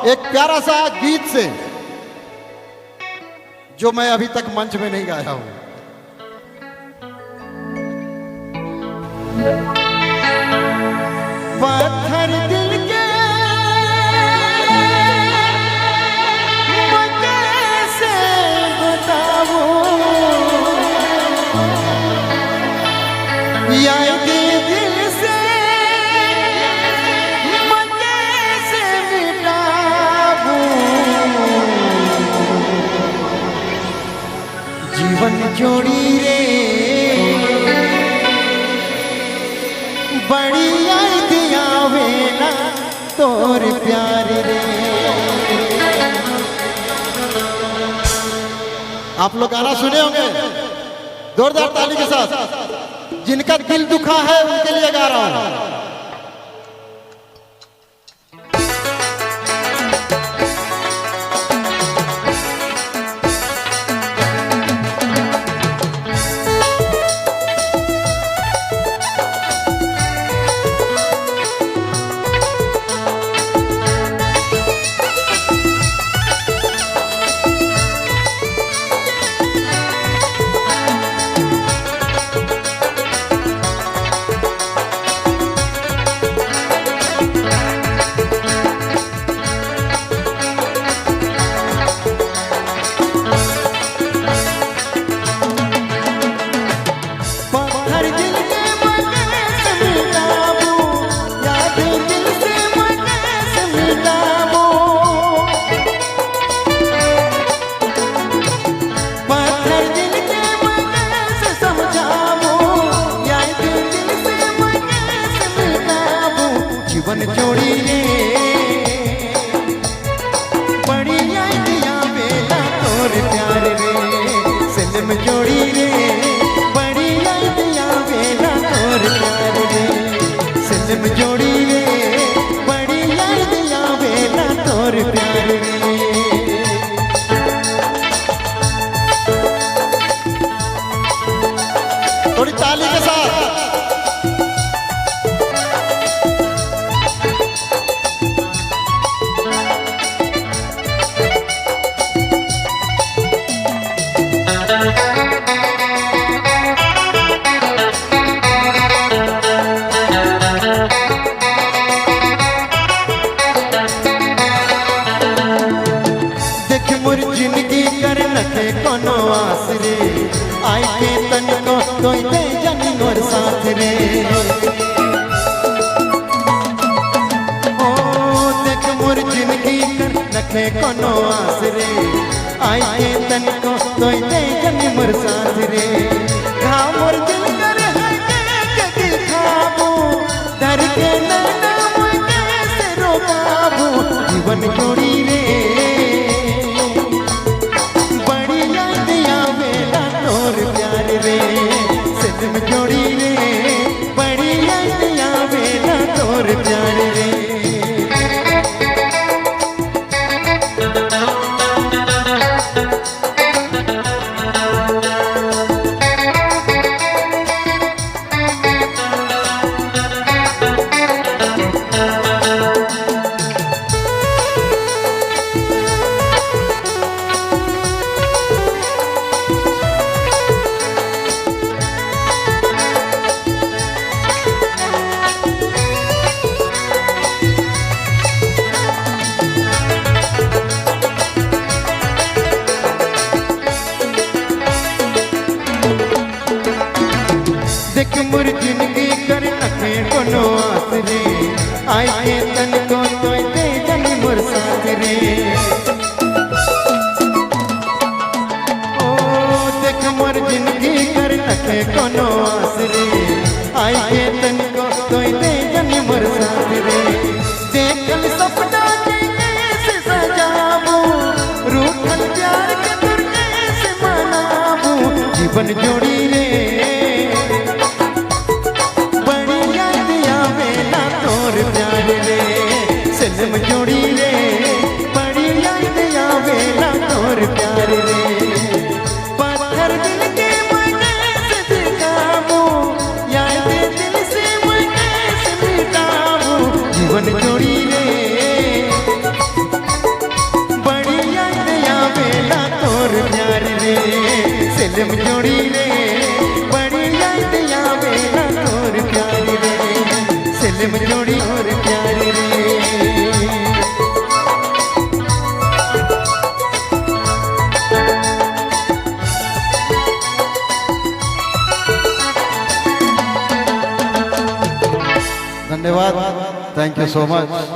एक प्यारा सा गीत से जो मैं अभी तक मंच में नहीं गाया हूं। पत्थर दिल के कैसे बताऊं, या दिल से कैसे मिटाऊं, जीवन जोड़ी रे बड़ी दिया वेला तोर प्यार रे। आप लोग गाना सुने होंगे जोरदार ताली के साथ। जिनका दिल दुखा है उनके लिए गा रहा हूं। जीवन जोड़ी रे बड़ी दिया बेला तोर प्यार रे। सिलम जोड़ी रे बड़ी दिया बेला तोर प्यार रे। सिलम जोड़ी रे बड़ी दिया बेला तोर प्यार रे। थोड़ी ताली के साथ। जिंदगी कर नखे कोनो आस रे, आई के तन को कोई दे जनी मोर साथ रे। ओ देख मोर जिंदगी कर नखे कोनो आस रे, आई के तन को कोई दे जनी मोर साथ रे। घाव मोर दिल कर है के दिखाबो, डर के नैना मोर कैसे रोकाबो। जीवन जोड़ी रे सिलम जोड़ी रे बड़ी दिया बेला तोर प्यार रे। देख मोर जिंदगी कर नखे कोनो आस रे, आई के तन को कोई दे जनी मोर साथ रे। ओ देख मोर जिंदगी कर नखे कोनो आस रे, आई के तन को कोई दे जनी मोर साथ रे। देखल सपना के कैसे सजाबो, रूठल प्यार के तुर कैसे मनाबो। जीवन जोड़ी रे सिलम जोड़ी रे बड़ी दिया बेला तोर प्यार रे। पत्थर दिल के मैं कैसे दिखाबो, या दिल से मैं कैसे मिटाबो। जीवन जोड़ी रे धन्यवाद, थैंक यू सो मच।